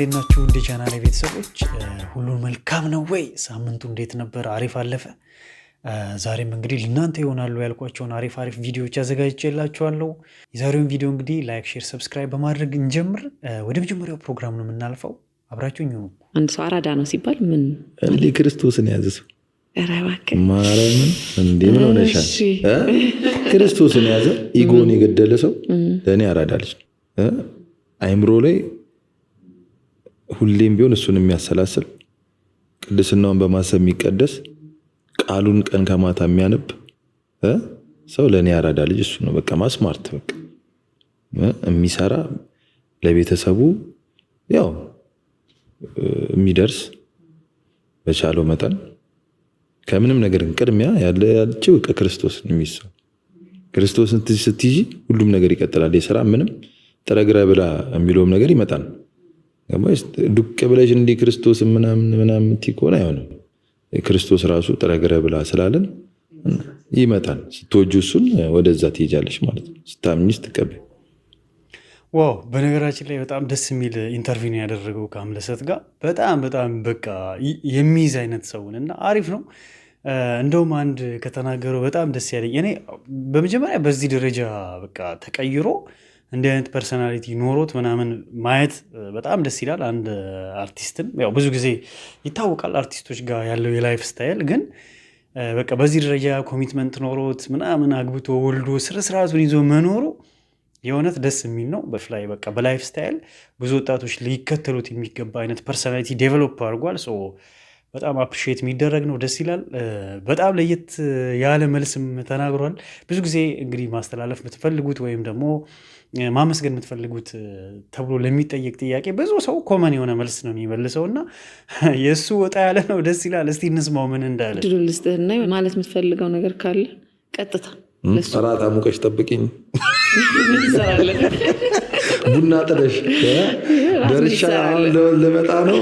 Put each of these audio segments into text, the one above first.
እንዴት ናችሁ? እንደ ቻናል ቤተሰቦች ሁሉን መልካም ነው ወይ? ሳምንቱ እንዴት ነበር? አሪፍ አለፈ? ዛሬም እንግዲህ ለእናንተ ይሆናሉ ያልኳቸውን አሪፍ ቪዲዮዎች አዘጋጅቼላችኋለሁ። የዛሬውን ቪዲዮ እንግዲህ ላይክ፣ ሼር፣ ሰብስክራይብ በማድረግ እንጀምር። ወደ መጀመሪያው ፕሮግራም ነው የምናልፈው። አብራችሁኝ ሁኑ። አንድ ሰው አራዳ ነው ሲባል ምን እንዴ? ክርስቶስን ያዘ ሰው ማርያምን እንዴ ምን ሆነሻል? ክርስቶስን ያዘ ኢጎን የገደለ ሰው ለእኔ አራዳ ልጅ አይምሮ ላይ ሁሌም ቢሆን እሱን የሚያሰላስል ቅድስናውን በማሰብ የሚቀደስ ቃሉን ቀን ከማታ የሚያነብ ሰው ለእኔ አራዳ ልጅ እሱ ነው። በቃ ማስማርት በቃ የሚሰራ ለቤተሰቡ ያው የሚደርስ በቻለው መጠን ከምንም ነገር ቅድሚያ ያለችው ክርስቶስን የሚሰው ክርስቶስን ስትይጂ ሁሉም ነገር ይቀጥላል። የሥራ ምንም ጥረግረ ብላ የሚለውም ነገር ይመጣል። ዱቅ ብለሽ እንዲ ክርስቶስ ምናምን ትይኮና አይሆንም። ክርስቶስ ራሱ ጥረግረ ብላ ስላለን ይመጣል። ስትወጁ እሱን ወደዛ ትይጃለሽ ማለት ነው። ስታምኚ ስትቀበይ ዋው። በነገራችን ላይ በጣም ደስ የሚል ኢንተርቪው ያደረገው ከአምለሰት ጋር በጣም በቃ የሚይዝ አይነት ሰውን እና አሪፍ ነው። እንደውም አንድ ከተናገረው በጣም ደስ ያለኝ እኔ በመጀመሪያ በዚህ ደረጃ በቃ ተቀይሮ እንዲህ አይነት ፐርሰናሊቲ ኖሮት ምናምን ማየት በጣም ደስ ይላል። አንድ አርቲስትን ያው ብዙ ጊዜ ይታወቃል አርቲስቶች ጋር ያለው የላይፍ ስታይል፣ ግን በቃ በዚህ ደረጃ ኮሚትመንት ኖሮት ምናምን አግብቶ ወልዶ ስርዓቱን ይዞ መኖሩ የእውነት ደስ የሚል ነው። በፍላይ በቃ በላይፍ ስታይል ብዙ ወጣቶች ሊከተሉት የሚገባ አይነት ፐርሰናሊቲ ዴቨሎፕ አድርጓል። በጣም አፕሪሺየት የሚደረግ ነው። ደስ ይላል። በጣም ለየት ያለ መልስም ተናግሯል። ብዙ ጊዜ እንግዲህ ማስተላለፍ የምትፈልጉት ወይም ደግሞ ማመስገን የምትፈልጉት ተብሎ ለሚጠየቅ ጥያቄ ብዙ ሰው ኮመን የሆነ መልስ ነው የሚመልሰው እና የእሱ ወጣ ያለ ነው። ደስ ይላል። እስቲ እንስማው ምን እንዳለ። ድሉ ልስጥህና ማለት የምትፈልገው ነገር ካለ ቀጥታ ራት አሙቀሽ ጠብቂኝ፣ ቡና ጥደሽ ደርሻ ልመጣ ነው።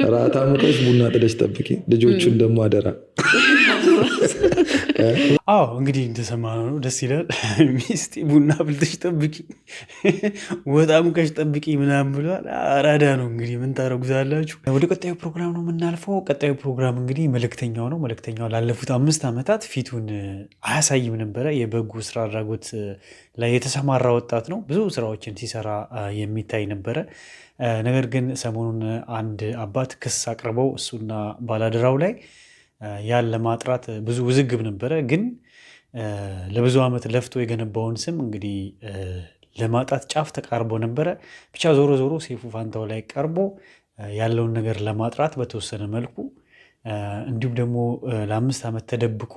ራት አሙቀሽ ቡና ጥደሽ ጠብቂ፣ ልጆቹን ደግሞ አደራ። አዎ እንግዲህ እንደሰማነው ነው። ደስ ይላል። ሚስቴ ቡና ብልተሽ ጠብቂ፣ ወጥ አሙቀሽ ጠብቂ ምናምን ብሏል። አራዳ ነው። እንግዲህ ምን ታደርጉታላችሁ? ወደ ቀጣዩ ፕሮግራም ነው የምናልፈው። ቀጣዩ ፕሮግራም እንግዲህ መልእክተኛው ነው። መልእክተኛው ላለፉት 5 ዓመታት ፊቱን አያሳይም ነበረ። የበጎ ስራ አድራጎት ላይ የተሰማራ ወጣት ነው። ብዙ ስራዎችን ሲሰራ የሚታይ ነበረ። ነገር ግን ሰሞኑን አንድ አባት ክስ አቅርበው እሱና ባላደራው ላይ ያን ለማጥራት ብዙ ውዝግብ ነበረ። ግን ለብዙ ዓመት ለፍቶ የገነባውን ስም እንግዲህ ለማጣት ጫፍ ተቃርቦ ነበረ። ብቻ ዞሮ ሰይፉ ፋንታው ላይ ቀርቦ ያለውን ነገር ለማጥራት በተወሰነ መልኩ እንዲሁም ደግሞ ለ5 ዓመት ተደብቆ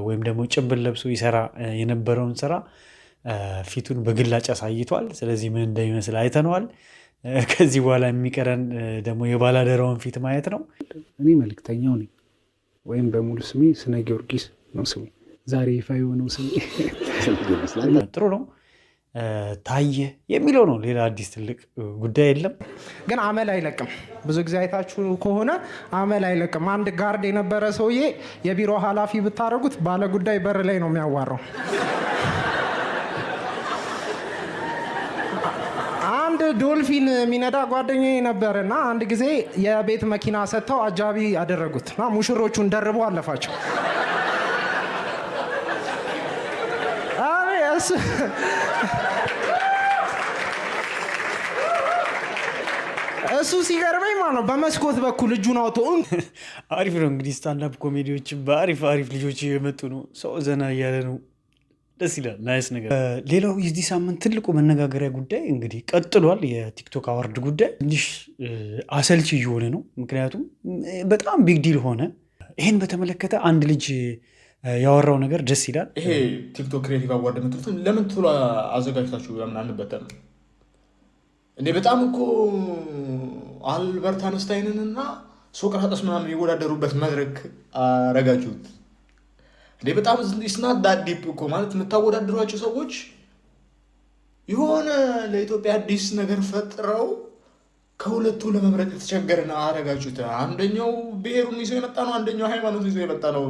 ወይም ደግሞ ጭንብል ለብሶ ይሰራ የነበረውን ስራ ፊቱን በግላጭ አሳይቷል። ስለዚህ ምን እንደሚመስል አይተነዋል። ከዚህ በኋላ የሚቀረን ደግሞ የባላደራውን ፊት ማየት ነው። እኔ መልእክተኛው ነኝ፣ ወይም በሙሉ ስሜ ስነ ጊዮርጊስ ነው ስሜ። ዛሬ ይፋ የሆነው ስሜ ጥሩ ነው። ታየ የሚለው ነው። ሌላ አዲስ ትልቅ ጉዳይ የለም። ግን አመል አይለቅም። ብዙ ጊዜ አይታችሁ ከሆነ አመል አይለቅም። አንድ ጋርድ የነበረ ሰውዬ የቢሮ ኃላፊ ብታደርጉት ባለጉዳይ በር ላይ ነው የሚያዋራው። አንድ ዶልፊን የሚነዳ ጓደኛዬ ነበርና አንድ ጊዜ የቤት መኪና ሰጥተው አጃቢ አደረጉት እና ሙሽሮቹን ደርቦ አለፋቸው። እሱ ሲገርመኝ ማለት ነው በመስኮት በኩል እጁን አውጥቶ አሪፍ ነው። እንግዲህ ስታንዳፕ ኮሜዲዎች በአሪፍ ልጆች የመጡ ነው። ሰው ዘና እያለ ነው። ደስ ይላል። ናይስ ነገር። ሌላው የዚህ ሳምንት ትልቁ መነጋገሪያ ጉዳይ እንግዲህ ቀጥሏል። የቲክቶክ አዋርድ ጉዳይ ትንሽ አሰልቺ እየሆነ ነው። ምክንያቱም በጣም ቢግ ዲል ሆነ። ይህን በተመለከተ አንድ ልጅ ያወራው ነገር ደስ ይላል። ይሄ ቲክቶክ ክሬቲቭ አዋርድ የምትሉት ለምን ቶሎ አዘጋጅታችሁ ለምን አንበተንም እንዴ? በጣም እኮ አልበርት አንስታይንን እና ሶቅራጠስ ምናምን የወዳደሩበት መድረክ አረጋችሁት እንዴ? በጣም ስናት ዳዲፕ እኮ ማለት የምታወዳድሯቸው ሰዎች የሆነ ለኢትዮጵያ አዲስ ነገር ፈጥረው ከሁለቱ ለመምረጥ የተቸገረና አረጋችሁት። አንደኛው ብሔሩን ይዞ የመጣ ነው፣ አንደኛው ሃይማኖት ይዞ የመጣ ነው።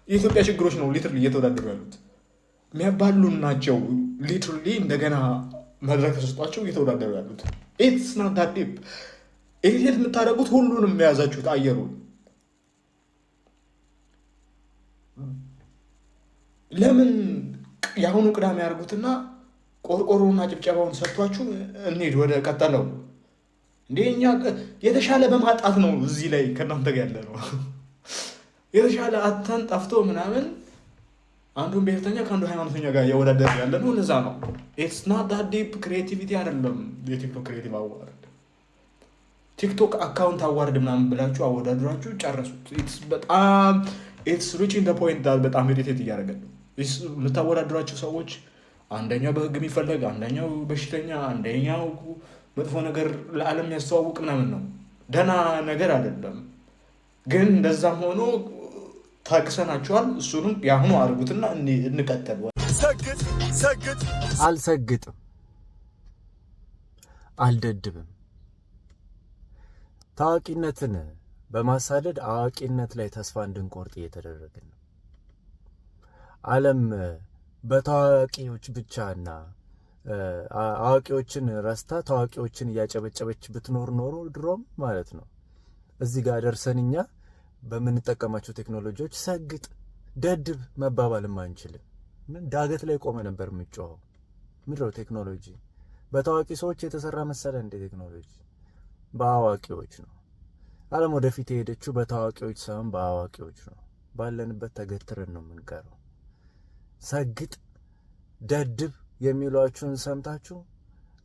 የኢትዮጵያ ችግሮች ነው ሊትራሊ እየተወዳደሩ ያሉት። የሚያባሉን ናቸው ሊትራሊ። እንደገና መድረክ ተሰጧቸው እየተወዳደሩ ያሉት። ኢትስ ናት ዳት ዲፕ። ኢሪቴት የምታደርጉት ሁሉንም የያዛችሁት አየሩን ለምን የአሁኑ ቅዳሜ ያደርጉትና ቆርቆሮና ጭብጨባውን ሰጥቷችሁ እንሂድ ወደ ቀጠለው። እንደኛ የተሻለ በማጣት ነው እዚህ ላይ ከእናንተ ጋር ያለ ነው። የተሻለ አተን ጠፍቶ ምናምን አንዱን ብሔርተኛ ከአንዱ ሃይማኖተኛ ጋር እያወዳደር ያለ ነው። ለዛ ነው ኢትስ ናት ዳት ዲፕ ክሬቲቪቲ አይደለም። የቲክቶክ ክሬቲቭ አዋርድ ቲክቶክ አካውንት አዋርድ ምናምን ብላችሁ አወዳድራችሁ ጨረሱት። በጣም ኢትስ ሪቺንግ ዘ ፖይንት ዳት በጣም ኢሪቴት እያደረገ ነው። የምታወዳድራቸው ሰዎች አንደኛው በህግ የሚፈለግ፣ አንደኛው በሽተኛ፣ አንደኛው መጥፎ ነገር ለዓለም ያስተዋውቅ ምናምን ነው። ደህና ነገር አይደለም። ግን እንደዛም ሆኖ ታቅሰናቸዋል። እሱንም ያሁኑ አድርጉትና እንቀጥል። ሰግጥ አልሰግጥም፣ አልደድብም። ታዋቂነትን በማሳደድ አዋቂነት ላይ ተስፋ እንድንቆርጥ እየተደረግን ነው። ዓለም በታዋቂዎች ብቻና አዋቂዎችን ረስታ ታዋቂዎችን እያጨበጨበች ብትኖር ኖሮ ድሮም ማለት ነው እዚህ ጋር ደርሰን እኛ በምንጠቀማቸው ቴክኖሎጂዎች ሰግጥ ደድብ መባባልም አንችልም። ምን ዳገት ላይ ቆመ ነበር የምንጮኸው። ምድረው ቴክኖሎጂ በታዋቂ ሰዎች የተሰራ መሰለ እንደ ቴክኖሎጂ በአዋቂዎች ነው። ዓለም ወደፊት የሄደችው በታዋቂዎች ሳይሆን በአዋቂዎች ነው። ባለንበት ተገትረን ነው የምንቀረው። ሰግጥ ደድብ የሚሏችሁን ሰምታችሁ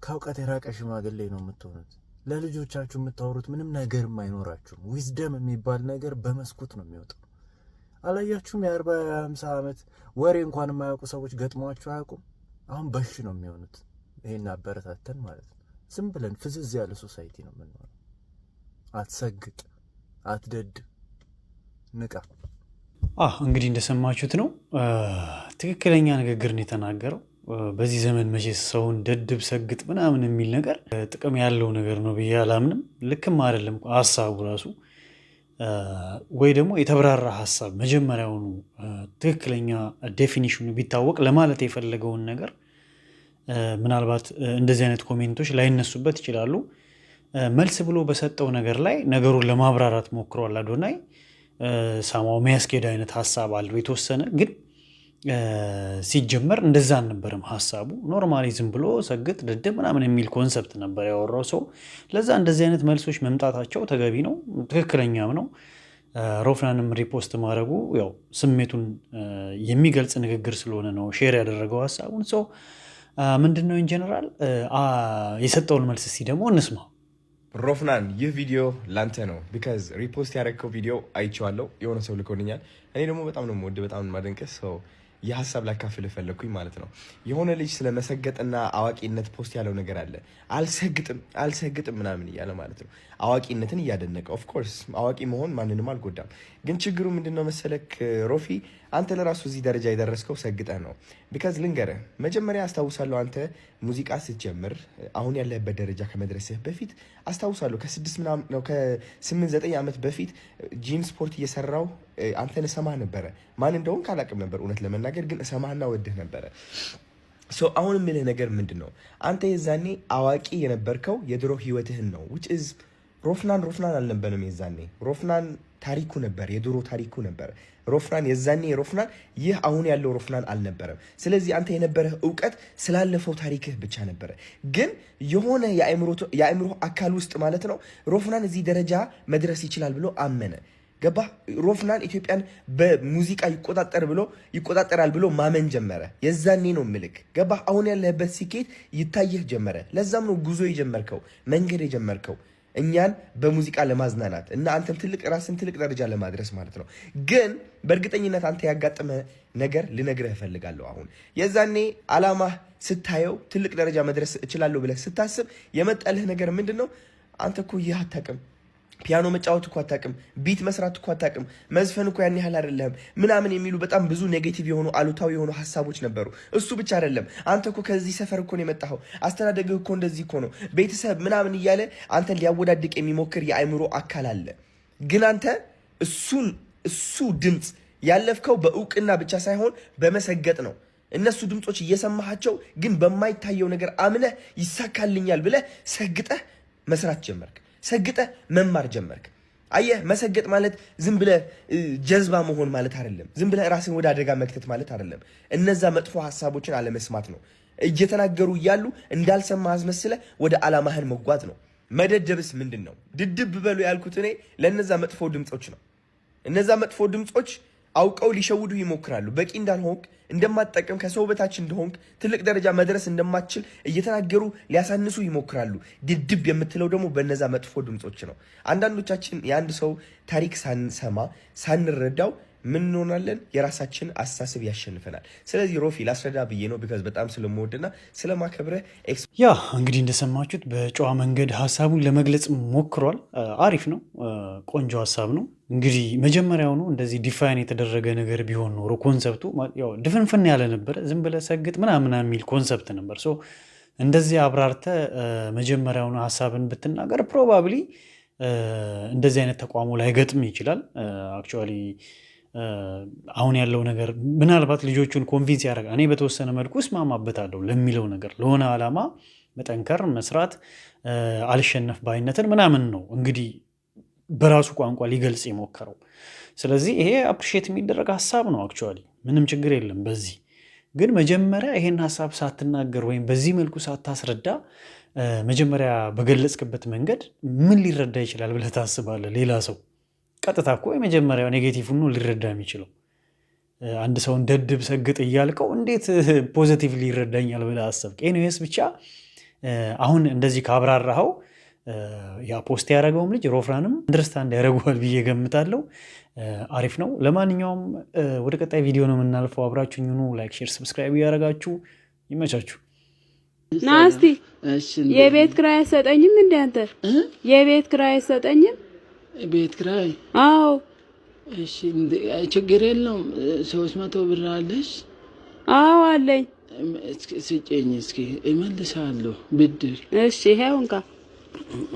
ከእውቀት የራቀ ሽማግሌ ነው የምትሆኑት። ለልጆቻችሁ የምታወሩት ምንም ነገርም አይኖራችሁም። ዊዝደም የሚባል ነገር በመስኮት ነው የሚወጣው። አላያችሁም? የ40-50 ዓመት ወሬ እንኳን የማያውቁ ሰዎች ገጥሟችሁ አያውቁም? አሁን በሽ ነው የሚሆኑት። ይሄን አበረታተን ማለት ነው። ዝም ብለን ፍዝዝ ያለ ሶሳይቲ ነው የምንሆነው። አትሰግጥ፣ አትደድብ፣ ንቃ። እንግዲህ እንደሰማችሁት ነው። ትክክለኛ ንግግር ነው የተናገረው። በዚህ ዘመን መቼስ ሰውን ደድብ ሰግጥ ምናምን የሚል ነገር ጥቅም ያለው ነገር ነው ብዬ አላምንም። ልክም አይደለም ሀሳቡ ራሱ፣ ወይ ደግሞ የተብራራ ሀሳብ መጀመሪያውኑ ትክክለኛ ዴፊኒሽኑ ቢታወቅ ለማለት የፈለገውን ነገር ምናልባት እንደዚህ አይነት ኮሜንቶች ላይነሱበት ይችላሉ። መልስ ብሎ በሰጠው ነገር ላይ ነገሩን ለማብራራት ሞክሯል አዶናይ። ሳማው የሚያስኬድ አይነት ሀሳብ አለው የተወሰነ፣ ግን ሲጀመር እንደዛ አልነበረም ሀሳቡ። ኖርማሊ ዝም ብሎ ሰግጥ ደድብ ምናምን የሚል ኮንሰፕት ነበር ያወራው ሰው። ለዛ እንደዚህ አይነት መልሶች መምጣታቸው ተገቢ ነው፣ ትክክለኛም ነው። ሮፍናንም ሪፖስት ማድረጉ ያው ስሜቱን የሚገልጽ ንግግር ስለሆነ ነው ሼር ያደረገው ሀሳቡን። ሰው ምንድነው ኢንጀነራል የሰጠውን መልስ እስኪ ደግሞ እንስማ። ሮፍናን ይህ ቪዲዮ ላንተ ነው። ቢካዝ ሪፖስት ያደረግከው ቪዲዮ አይቼዋለሁ፣ የሆነ ሰው ልኮልኛል። እኔ ደግሞ በጣም ነው የምወድ፣ በጣም ማደንቀስ ሰው የሀሳብ ላካፍል ፈለግኩኝ ማለት ነው። የሆነ ልጅ ስለ መሰገጥና አዋቂነት ፖስት ያለው ነገር አለ። አልሰግጥም ምናምን እያለ ማለት ነው። አዋቂነትን እያደነቀ ኦፍኮርስ አዋቂ መሆን ማንንም አልጎዳም። ግን ችግሩ ምንድነው መሰለክ ሮፊ፣ አንተ ለራሱ እዚህ ደረጃ የደረስከው ሰግጠህ ነው። ቢካዝ ልንገርህ፣ መጀመሪያ አስታውሳለሁ አንተ ሙዚቃ ስትጀምር አሁን ያለህበት ደረጃ ከመድረስህ በፊት አስታውሳለሁ ከ8-9 ዓመት በፊት ጂም ስፖርት እየሰራው አንተን እሰማህ ነበረ። ማን እንደሆን ካላቅም ነበር እውነት ለመናገር፣ ግን እሰማህና ወድህ ነበረ። አሁን የምልህ ነገር ምንድን ነው፣ አንተ የዛኔ አዋቂ የነበርከው የድሮ ህይወትህን ነው። which is ሮፍናን አልነበረም የዛኔ። ሮፍናን ታሪኩ ነበር፣ የድሮ ታሪኩ ነበር። ሮፍናን የዛኔ ሮፍናን ይህ አሁን ያለው ሮፍናን አልነበረም። ስለዚህ አንተ የነበረህ እውቀት ስላለፈው ታሪክህ ብቻ ነበረ። ግን የሆነ የአእምሮ አካል ውስጥ ማለት ነው ሮፍናን እዚህ ደረጃ መድረስ ይችላል ብሎ አመነ። ገባ? ሮፍናን ኢትዮጵያን በሙዚቃ ይቆጣጠራል ብሎ ማመን ጀመረ። የዛኔ ነው ምልክ። ገባ? አሁን ያለህበት ስኬት ይታየህ ጀመረ። ለዛም ነው ጉዞ የጀመርከው፣ መንገድ የጀመርከው እኛን በሙዚቃ ለማዝናናት እና አንተም ራስን ትልቅ ደረጃ ለማድረስ ማለት ነው። ግን በእርግጠኝነት አንተ ያጋጠመ ነገር ልነግርህ እፈልጋለሁ። አሁን የዛኔ አላማህ ስታየው ትልቅ ደረጃ መድረስ እችላለሁ ብለህ ስታስብ የመጣልህ ነገር ምንድን ነው? አንተ እኮ ይህ አታውቅም፣ ፒያኖ መጫወት እኮ አታውቅም፣ ቢት መስራት እኮ አታውቅም፣ መዝፈን እኮ ያን ያህል አይደለም ምናምን የሚሉ በጣም ብዙ ኔጌቲቭ የሆኑ አሉታዊ የሆኑ ሀሳቦች ነበሩ። እሱ ብቻ አይደለም፣ አንተ እኮ ከዚህ ሰፈር እኮ ነው የመጣኸው፣ አስተዳደግህ እኮ እንደዚህ እኮ ነው፣ ቤተሰብ ምናምን እያለ አንተን ሊያወዳድቅ የሚሞክር የአእምሮ አካል አለ። ግን አንተ እሱ ድምፅ ያለፍከው በእውቅና ብቻ ሳይሆን በመሰገጥ ነው። እነሱ ድምፆች እየሰማሃቸው ግን በማይታየው ነገር አምነህ ይሳካልኛል ብለህ ሰግጠህ መስራት ጀመርክ። ሰግጠ መማር ጀመርክ። አየህ መሰገጥ ማለት ዝም ብለህ ጀዝባ መሆን ማለት አይደለም። ዝም ብለህ ራስን ወደ አደጋ መክተት ማለት አይደለም። እነዛ መጥፎ ሐሳቦችን አለመስማት ነው። እየተናገሩ እያሉ እንዳልሰማ አስመስለ ወደ ዓላማህን መጓዝ ነው። መደደብስ ምንድነው? ድድብ በሉ ያልኩት እኔ ለነዛ መጥፎ ድምጾች ነው። እነዛ መጥፎ ድምጾች አውቀው ሊሸውዱ ይሞክራሉ። በቂ እንዳልሆንክ እንደማትጠቅም ከሰው በታች እንደሆንክ ትልቅ ደረጃ መድረስ እንደማትችል እየተናገሩ ሊያሳንሱ ይሞክራሉ። ድድብ የምትለው ደግሞ በነዛ መጥፎ ድምጾች ነው። አንዳንዶቻችን የአንድ ሰው ታሪክ ሳንሰማ ሳንረዳው ምን እንሆናለን? የራሳችን አስተሳሰብ ያሸንፈናል። ስለዚህ ሮፊ ላስረዳ ብዬ ነው ቢካዝ በጣም ስለምወድና ስለማከብረ። ያ እንግዲህ እንደሰማችሁት በጨዋ መንገድ ሀሳቡን ለመግለጽ ሞክሯል። አሪፍ ነው፣ ቆንጆ ሀሳብ ነው። እንግዲህ መጀመሪያውኑ እንደዚህ ዲፋይን የተደረገ ነገር ቢሆን ኖሮ ኮንሰፕቱ ድፍንፍን ያለ ነበረ። ዝም ብለህ ሰግጥ ምናምን የሚል ኮንሰፕት ነበር። እንደዚህ አብራርተ መጀመሪያውኑ ሀሳብን ብትናገር ፕሮባብሊ እንደዚህ አይነት ተቋሙ ላይገጥም ይችላል። አክቹዋሊ አሁን ያለው ነገር ምናልባት ልጆቹን ኮንቪንስ ያደርጋል። እኔ በተወሰነ መልኩ እስማማበታለሁ ለሚለው ነገር ለሆነ ዓላማ መጠንከር፣ መስራት፣ አልሸነፍ ባይነትን ምናምን ነው እንግዲህ በራሱ ቋንቋ ሊገልጽ የሞከረው። ስለዚህ ይሄ አፕሪሼት የሚደረግ ሀሳብ ነው። አክቹዋሊ ምንም ችግር የለም በዚህ። ግን መጀመሪያ ይሄን ሀሳብ ሳትናገር ወይም በዚህ መልኩ ሳታስረዳ መጀመሪያ በገለጽክበት መንገድ ምን ሊረዳ ይችላል ብለህ ታስባለህ? ሌላ ሰው ቀጥታ እኮ የመጀመሪያው ኔጌቲቭ ነው ሊረዳ የሚችለው። አንድ ሰውን ደድብ ሰግጥ እያልከው እንዴት ፖዚቲቭ ሊረዳኛል ብለህ አሰብክ? ኤኒዌይስ ብቻ አሁን እንደዚህ ካብራራኸው ያ ፖስት ያደረገውም ልጅ ሮፍራንም አንደርስታንድ ያደረገዋል ብዬ ገምታለሁ። አሪፍ ነው። ለማንኛውም ወደ ቀጣይ ቪዲዮ ነው የምናልፈው። አብራችሁኝ ሁኑ። ላይክ፣ ሼር፣ ሰብስክራይብ እያደረጋችሁ ይመቻችሁ። ናስቲ የቤት ክራይ አሰጠኝም እንዴ አንተ? የቤት ክራይ አሰጠኝም? ቤት ክራይ? አዎ። እሺ ችግር የለውም። 300 ብር አለሽ? አዎ አለኝ። ስጪኝ እስኪ እመልሳለሁ ብድር። እሺ ይሄው እንካ።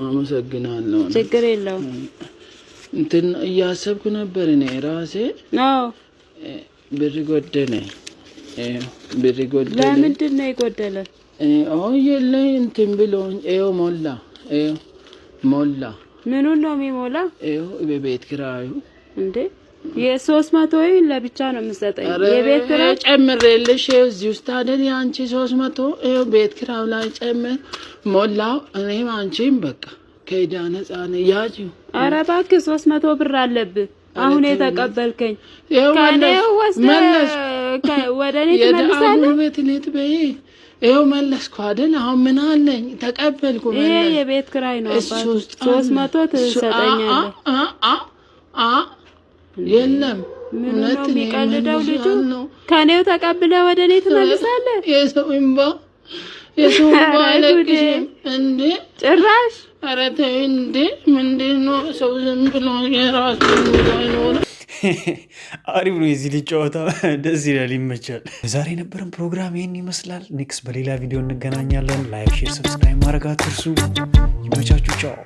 አመሰግናለሁ። ችግር የለውም። እንትን እያሰብኩ ነበር እኔ ራሴ። አዎ ብር ጎደለኝ። ብር ጎደለኝ። ለምንድን ነው የጎደለ? የለኝ እንትን ብሎኝ ይኸው ሞላ። ይኸው ሞላ። ምኑን ነው የሚሞላ? ይኸው በቤት ኪራዩ። እንዴ የ300 ለብቻ ነው የምሰጠኝ? የቤት ኪራይ ጨምሬልሽ እዚህ ውስጥ አይደል ያንቺ 300? ይኸው ቤት ኪራዩ ላይ ጨምር ሞላው። እኔም አንቺም በቃ ከዕዳ ነፃ ነኝ። ያጂው። ኧረ እባክህ 300 ብር አለብህ አሁን የተቀበልከኝ። ከኔው ወስደህ ወደ እኔ ትመልሳለህ? ቤት ሌት በይ ይኸው መለስኩ አይደል? አሁን ምን አለኝ? ተቀበልኩ። ይሄ የቤት ኪራይ ነው አባቱ። 300 ትሰጠኛለህ? የለም ምን ነው የሚቀልደው ልጁ? ከኔው ተቀብለህ ወደ እኔ ትመልሳለህ? የሰው እንባ አይለቅሽም እንዴ ጭራሽ? ኧረ ተይ እንዴ! ምንድን ነው ሰው ዝም ብሎ የራሱን ኑሮ አይኖርም? አሪፍ ነው የዚህ ልጅ ጨዋታ፣ ደስ ይላል፣ ይመቻል። ዛሬ የነበረን ፕሮግራም ይህን ይመስላል። ኔክስት በሌላ ቪዲዮ እንገናኛለን። ላይክ፣ ሼር፣ ሰብስክራይብ ማድረግ አትርሱ። ይመቻችሁ። ቻው።